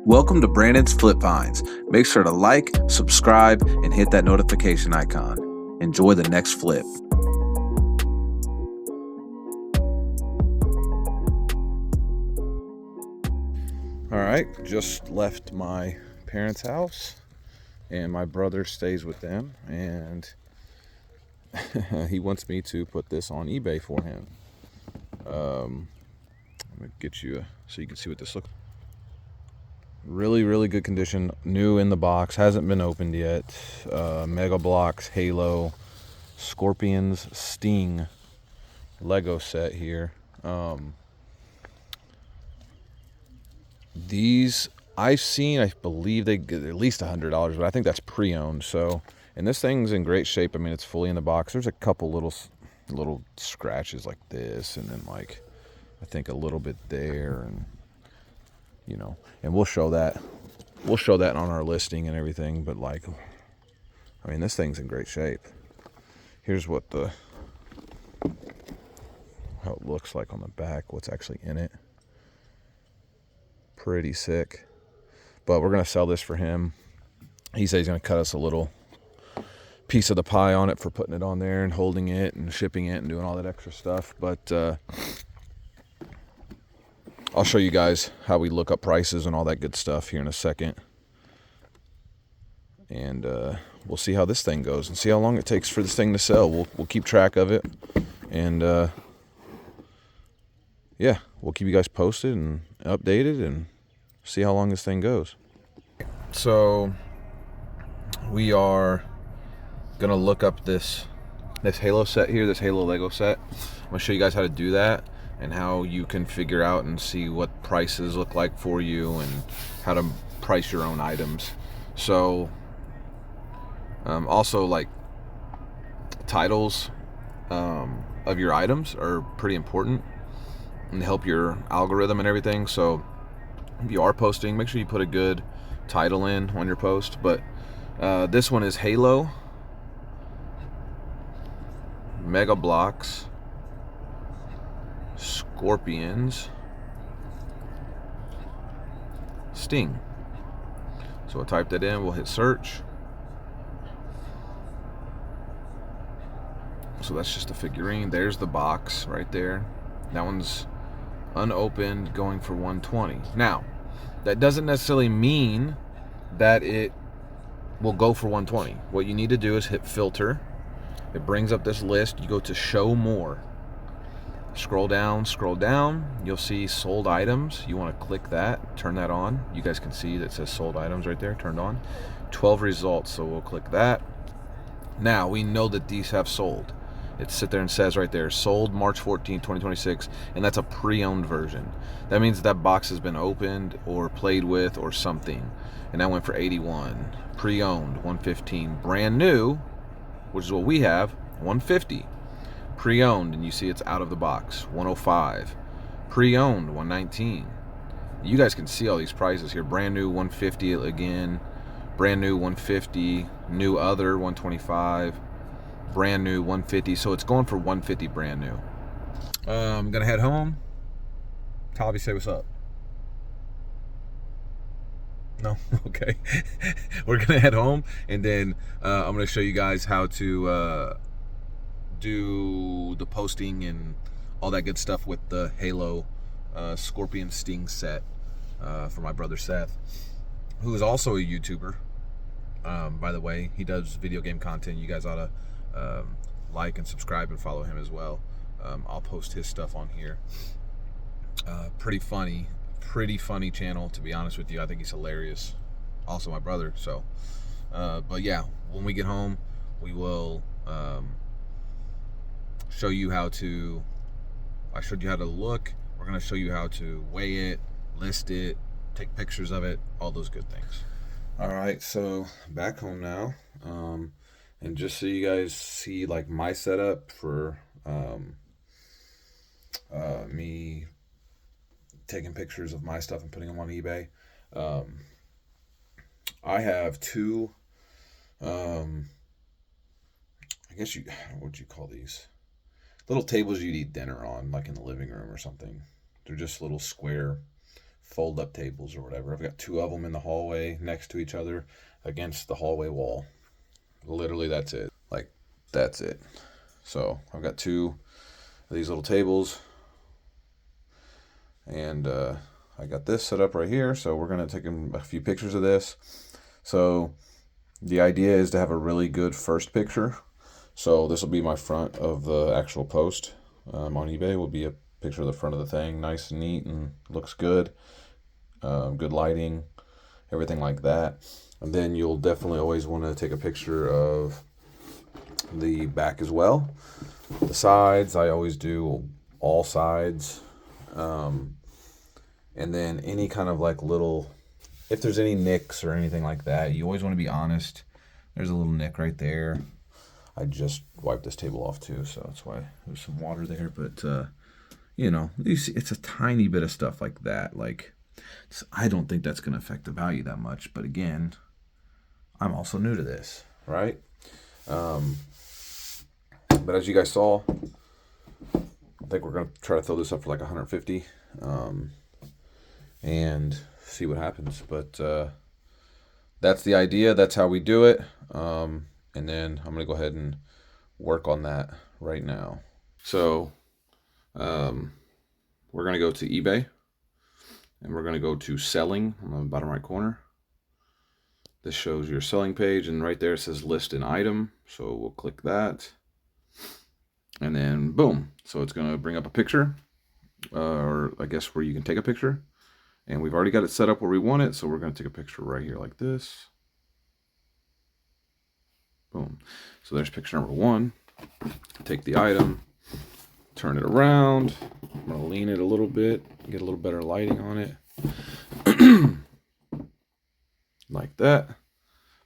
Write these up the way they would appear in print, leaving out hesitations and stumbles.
Welcome to Brandon's Flip Vines. Make sure to like, subscribe, and hit that notification icon. Enjoy the next flip. All right, just left my parents' house, and my brother stays with them, and he wants me to put this on eBay for him. I'm gonna get you so you can see what this looks like. Really good condition, new in the box, hasn't been opened yet. Mega Bloks Halo Scorpions Sting Lego set here. These I've seen, I believe they get at least $100, but I think that's pre-owned. So, and this thing's in great shape. I mean, it's fully in the box. There's a couple little scratches like this, and then like I think a little bit there, and you know, and we'll show that on our listing and everything. But like, I mean, this thing's in great shape. Here's what how it looks like on the back, what's actually in it. Pretty sick. But we're gonna sell this for him. He said he's gonna cut us a little piece of the pie on it for putting it on there and holding it and shipping it and doing all that extra stuff. But I'll show you guys how we look up prices and all that good stuff here in a second. And we'll see how this thing goes and see how long it takes for this thing to sell. We'll keep track of it, and yeah, we'll keep you guys posted and updated and see how long this thing goes. So we are gonna look up this Halo set here, this Halo Lego set. I'm gonna show you guys how to do that and how you can figure out and see what prices look like for you and how to price your own items. So also, like, titles of your items are pretty important and help your algorithm and everything. So if you are posting, make sure you put a good title in on your post. But this one is Halo Mega Bloks Scorpions Sting. So we'll type that in, we'll hit search. So that's just a figurine. There's the box right there. That one's unopened, going for $120. Now, that doesn't necessarily mean that it will go for $120. What you need to do is hit filter. It brings up this list. You go to show more. Scroll down. You'll see sold items. You want to click that, turn that on. You guys can see that says sold items right there, turned on. 12 results, so we'll click that. Now, we know that these have sold. It sits there and says right there, sold March 14, 2026, and that's a pre-owned version. That means that box has been opened or played with or something, and that went for $81. Pre-owned, $115. Brand new, which is what we have, $150. Pre-owned, and you see it's out of the box, $105. Pre-owned, $119. You guys can see all these prices here. Brand new, $150 again. Brand new, $150. New other, $125. Brand new, $150. So it's going for $150 brand new. I'm gonna head home. Tobby, say what's up. No? Okay. We're gonna head home, and then I'm gonna show you guys how to do the posting and all that good stuff with the Halo Scorpion Sting set for my brother Seth, who is also a YouTuber. By the way, he does video game content. You guys ought to like and subscribe and follow him as well. I'll post his stuff on here. Pretty funny channel, to be honest with you. I think he's hilarious. Also my brother. So but yeah, when we get home, we will show you how to I showed you how to look. We're going to show you how to weigh it, list it, take pictures of it, all those good things. All right, so back home now. And just so you guys see like my setup for me taking pictures of my stuff and putting them on eBay. I have two, I guess what'd you call these? Little tables you'd eat dinner on, like in the living room or something. They're just little square fold up tables or whatever. I've got 2 of them in the hallway next to each other against the hallway wall. Literally, that's it. Like, that's it. So I've got 2 of these little tables, and I got this set up right here. So we're going to take a few pictures of this. So the idea is to have a really good first picture. So this will be my front of the actual post on eBay. Will be a picture of the front of the thing, nice and neat and looks good. Good lighting, everything like that. And then you'll definitely always want to take a picture of the back as well. The sides, I always do all sides. And then any kind of like little, if there's any nicks or anything like that, you always want to be honest. There's a little nick right there. I just wiped this table off too, so that's why there's some water there. But, you know, you see, it's a tiny bit of stuff like that. Like, I don't think that's going to affect the value that much. But again, I'm also new to this, right? But as you guys saw, I think we're going to try to throw this up for like 150 and see what happens. But that's the idea. That's how we do it. And then I'm going to go ahead and work on that right now. So we're going to go to eBay, and we're going to go to selling on the bottom right corner. This shows your selling page, and right there it says list an item. So we'll click that, and then boom. So it's going to bring up a picture, or I guess where you can take a picture. And we've already got it set up where we want it. So we're going to take a picture right here like this. Boom. So there's picture number 1. Take the item, turn it around. I'm going to lean it a little bit, get a little better lighting on it. Like that.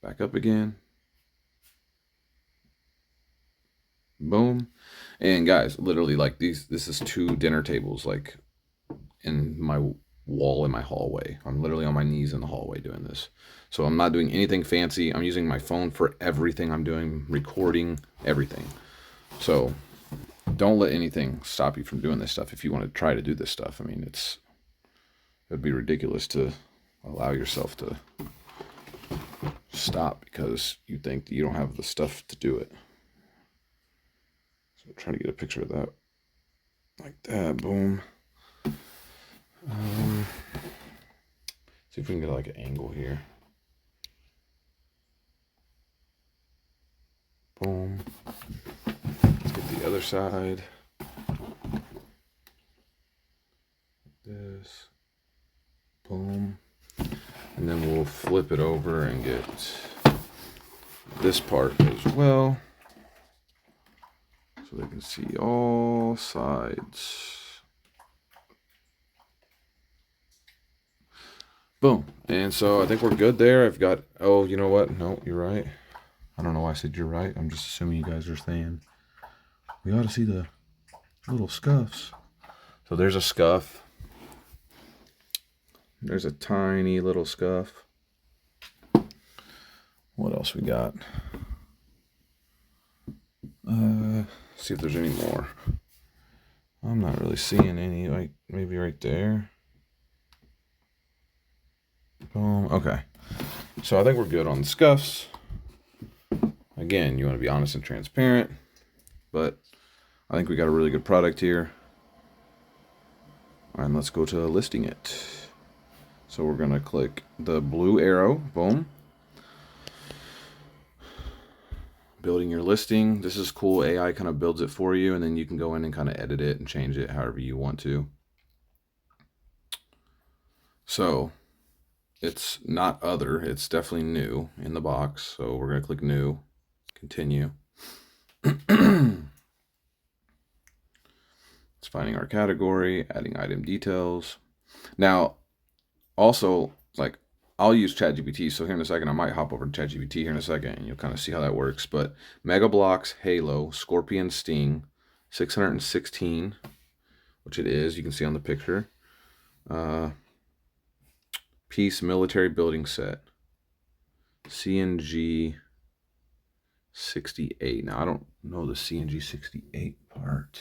Back up again. Boom. And guys, literally like this is 2 dinner tables like in my wall in my hallway. I'm literally on my knees in the hallway doing this. So I'm not doing anything fancy. I'm using my phone for everything I'm doing, recording, everything. So don't let anything stop you from doing this stuff if you want to try to do this stuff. I mean, it'd be ridiculous to allow yourself to stop because you think that you don't have the stuff to do it. So try to get a picture of that. Like that, boom. See if we can get like an angle here. Boom. Let's get the other side. Like this. Boom. And then we'll flip it over and get this part as well, so they can see all sides. Boom. And so I think we're good there. I've got, oh, you know what? No, you're right. I don't know why I said you're right. I'm just assuming you guys are saying we ought to see the little scuffs. So there's a scuff. There's a tiny little scuff. What else we got? See if there's any more. I'm not really seeing any, like maybe right there. Boom. Okay. So I think we're good on the scuffs. Again, you want to be honest and transparent, but I think we got a really good product here. And let's go to listing it. So we're going to click the blue arrow. Boom. Building your listing. This is cool. AI kind of builds it for you, and then you can go in and kind of edit it and change it however you want to. So it's not other, it's definitely new in the box. So we're going to click new, continue. It's finding our category, adding item details. Now, also, like, I'll use ChatGPT, so here in a second, I might hop over to ChatGPT here in a second, and you'll kind of see how that works. But Mega Bloks Halo, Scorpion Sting, 616, which it is, you can see on the picture. Piece military building set, CNG 68. Now, I don't know the CNG 68 part.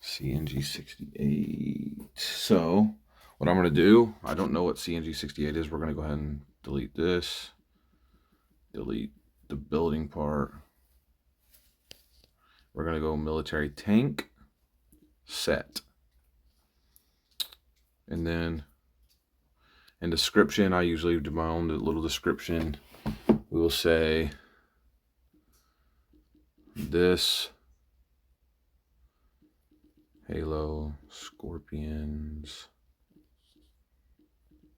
CNG 68. So What I'm going to do, I don't know what CNG68 is. We're going to go ahead and delete this. Delete the building part. We're going to go military tank set. And then in description, I usually do my own little description. We will say this Halo, Scorpions,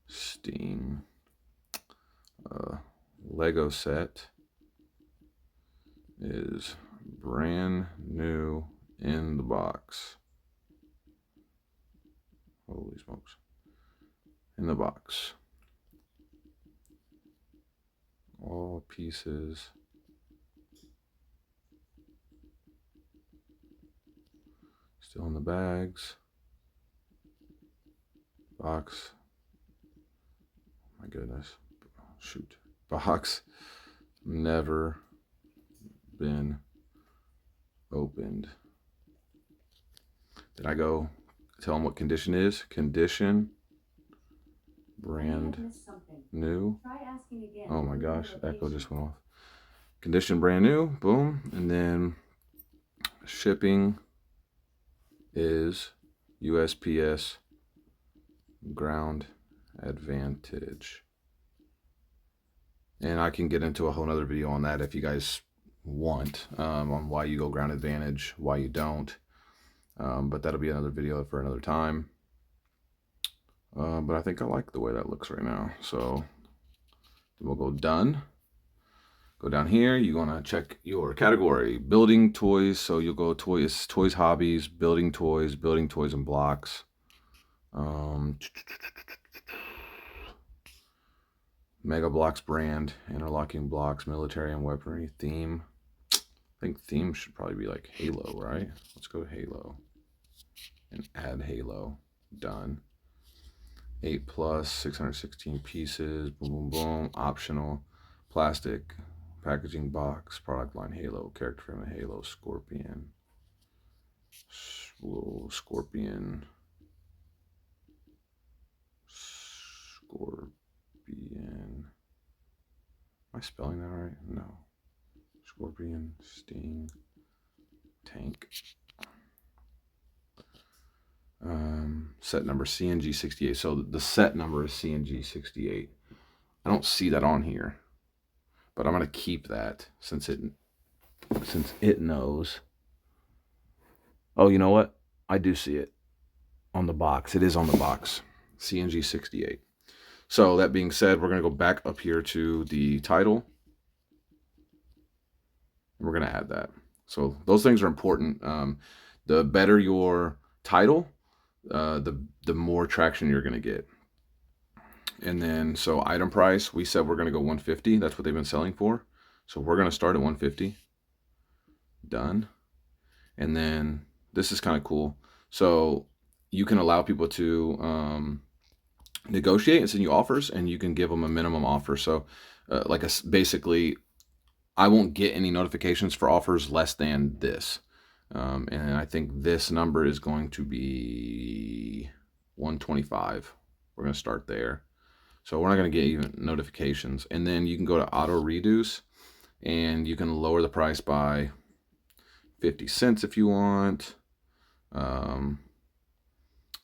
Sting, Lego set is brand new in the box. Holy smokes. In the box. All pieces still in the bags. Box. My goodness. Shoot. Box never been opened. Did I go tell them what condition is? Condition. Brand new. Oh my gosh, echo just went off. Condition brand new, boom. And then shipping is USPS ground advantage. And I can get into a whole nother video on that if you guys want, on why you go ground advantage, why you don't. But that'll be another video for another time. But I think I like the way that looks right now. So we'll go done. Go down here. You're going to check your category. Building toys. So you'll go toys, hobbies, building toys and blocks. Mega Bloks brand, interlocking blocks, military and weaponry. Theme. I think theme should probably be like Halo, right? Let's go Halo. And add Halo. Done. 8+, 616 pieces. Boom, boom, boom. Optional. Plastic. Packaging box. Product line Halo. Character frame Halo. Scorpion. Whoa, Scorpion. Scorpion. Am I spelling that right? No. Scorpion, Sting, Tank. Set number CNG68. So the set number is CNG68. I don't see that on here, but I'm going to keep that since it knows. Oh, you know what? I do see it on the box. It is on the box. CNG68. So that being said, we're going to go back up here to the title. And we're going to add that. So those things are important. The better your title, the more traction you're going to get. And then, so item price, we said we're going to go 150. That's what they've been selling for. So we're going to start at 150. Done. And then this is kind of cool. So you can allow people to negotiate and send you offers, and you can give them a minimum offer. So basically, I won't get any notifications for offers less than this. And I think this number is going to be 125. We're going to start there. So we're not going to get even notifications. And then you can go to auto reduce, and you can lower the price by 50 cents if you want. And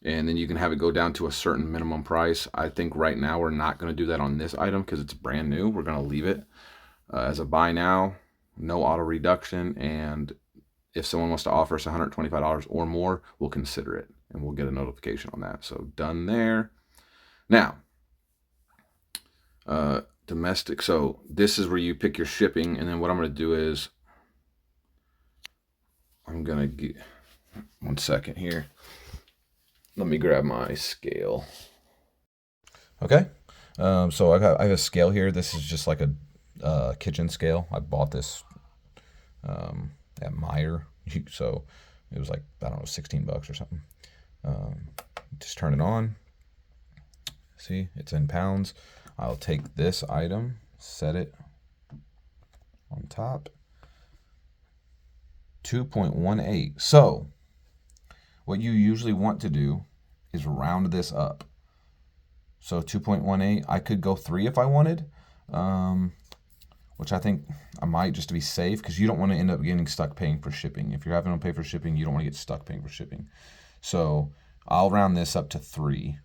then you can have it go down to a certain minimum price. I think right now we're not going to do that on this item because it's brand new. We're going to leave it as a buy now, no auto reduction. And if someone wants to offer us $125 or more, we'll consider it and we'll get a notification on that. So done there. Now, domestic. So this is where you pick your shipping. And then what I'm going to do is I'm going to get 1 second here. Let me grab my scale. Okay. So I have a scale here. This is just like a kitchen scale. I bought this at Meijer. So it was like, I don't know, 16 bucks or something. Just turn it on. See, it's in pounds. I'll take this item, set it on top. 2.18. So what you usually want to do is round this up. So 2.18. I could go 3 if I wanted, which I think I might, just to be safe, because you don't want to end up getting stuck paying for shipping. If you're having to pay for shipping, you don't want to get stuck paying for shipping. So I'll round this up to 3,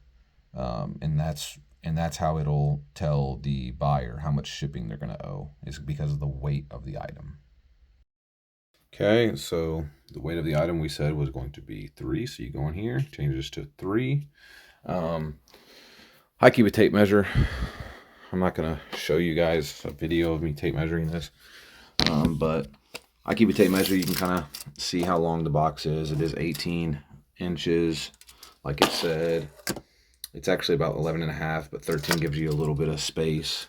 and that's how it'll tell the buyer how much shipping they're going to owe, is because of the weight of the item. Okay, so the weight of the item we said was going to be 3. So you go in here, change this to 3. I keep a tape measure. I'm not going to show you guys a video of me tape measuring this, but I keep a tape measure. You can kind of see how long the box is. It is 18 inches, like it said. It's actually about 11 and a half, but 13 gives you a little bit of space.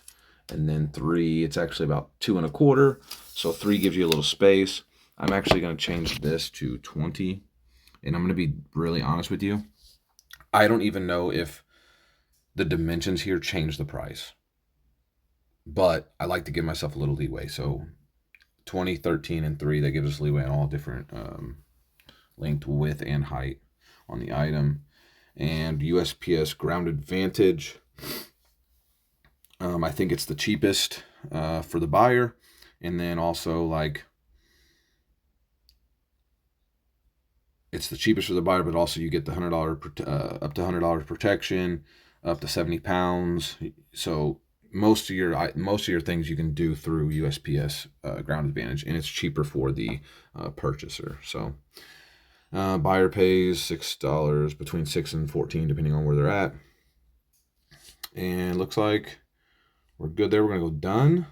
And then 3, it's actually about 2 1/4. So 3 gives you a little space. I'm actually going to change this to 20. And I'm going to be really honest with you. I don't even know if the dimensions here change the price, but I like to give myself a little leeway. So 20, 13, and 3, that gives us leeway on all different length, width, and height on the item. And USPS Grounded Vantage, I think it's the cheapest for the buyer. And then also, like, it's the cheapest for the buyer, but also you get the $100 up to $100 protection, up to 70 pounds. So most of your things you can do through USPS Ground Advantage, and it's cheaper for the purchaser. So buyer pays $6, between $6 and $14, depending on where they're at. And looks like we're good there. We're gonna go done,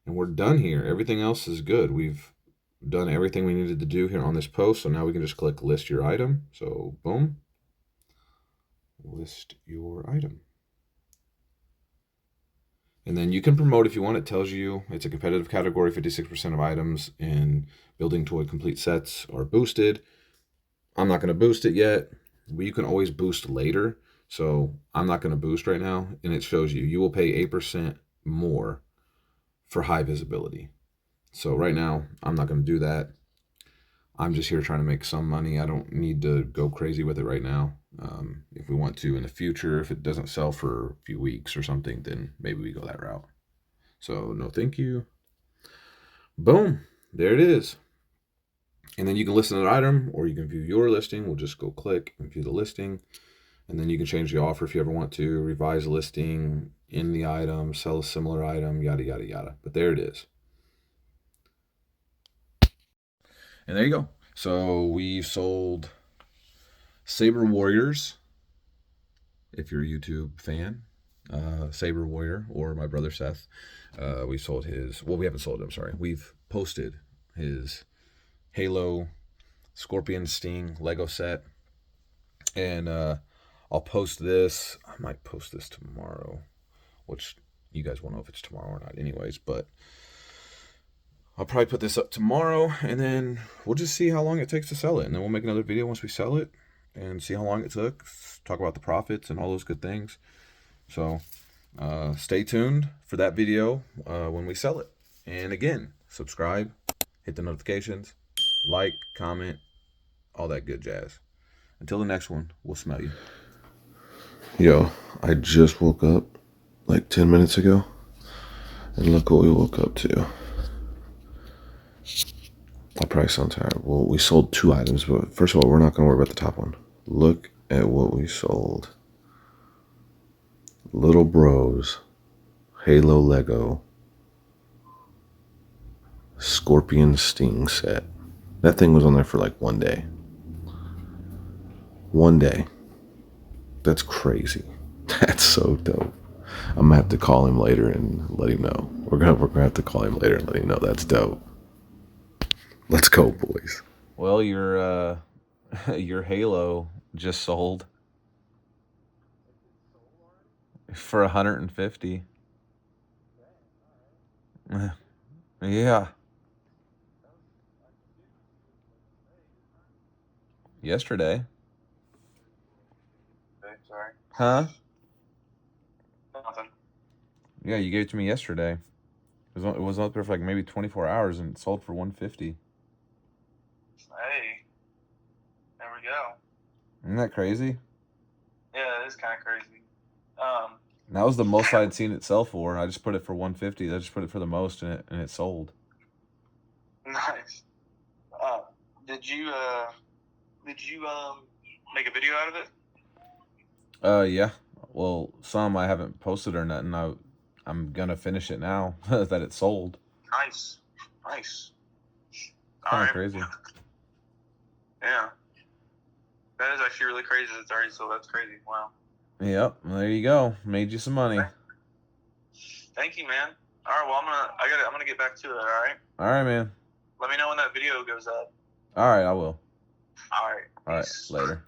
and we're done here. Everything else is good. We've done everything we needed to do here on this post. So now we can just click list your item. So boom, list your item. And then you can promote if you want. It tells you it's a competitive category. 56% of items in building toy complete sets are boosted. I'm not going to boost it yet, but you can always boost later. So I'm not going to boost right now. And it shows you will pay 8% more for high visibility. So right now, I'm not going to do that. I'm just here trying to make some money. I don't need to go crazy with it right now. If we want to in the future, if it doesn't sell for a few weeks or something, then maybe we go that route. So no thank you. Boom, there it is. And then you can list another item, or you can view your listing. We'll just go click and view the listing. And then you can change the offer if you ever want to, revise the listing, in the item, sell a similar item, yada, yada, yada. But there it is. And there you go. So we've sold Saber Warriors, if you're a YouTube fan, Saber Warrior, or my brother Seth. We sold his, well, we haven't sold him, sorry. We've posted his Halo Scorpion Sting Lego set. And I'll post this. I might post this tomorrow, which you guys won't know if it's tomorrow or not anyways, but I'll probably put this up tomorrow, and then we'll just see how long it takes to sell it. And then we'll make another video once we sell it and see how long it took, talk about the profits and all those good things. So stay tuned for that video when we sell it. And again, subscribe, hit the notifications, like, comment, all that good jazz. Until the next one, we'll smell you. Yo, I just woke up like 10 minutes ago, and look what we woke up to. I probably sound tired. Well, we sold 2 items, but first of all, we're not going to worry about the top one. Look at what we sold. Little Bros Halo Lego Scorpion Sting set. That thing was on there for like 1 day. 1 day. That's crazy. That's so dope. I'm gonna have to call him later and let him know. We're gonna have to call him later and let him know. That's dope. Let's go, boys. Well, your Halo just sold for 150. Yeah. Yesterday. Okay, sorry. Huh? Nothing. Yeah, you gave it to me yesterday. It was up there for like maybe 24 hours, and it sold for 150. Hey, there we go. Isn't that crazy? Yeah, it is kind of crazy. That was the most I'd seen it sell for. I just put it for 150. I just put it for the most, and it sold. Nice. Did you make a video out of it? Yeah. Well, some I haven't posted or nothing. I'm gonna finish it now that it's sold. Nice. All Kind of right. crazy. Yeah. That is actually really crazy. It's already sold. That's crazy. Wow. Yep. There you go. Made you some money. Thank you, man. All right. Well, I'm gonna get back to it. All right. All right, man. Let me know when that video goes up. All right, I will. All right. All right. Peace. Later.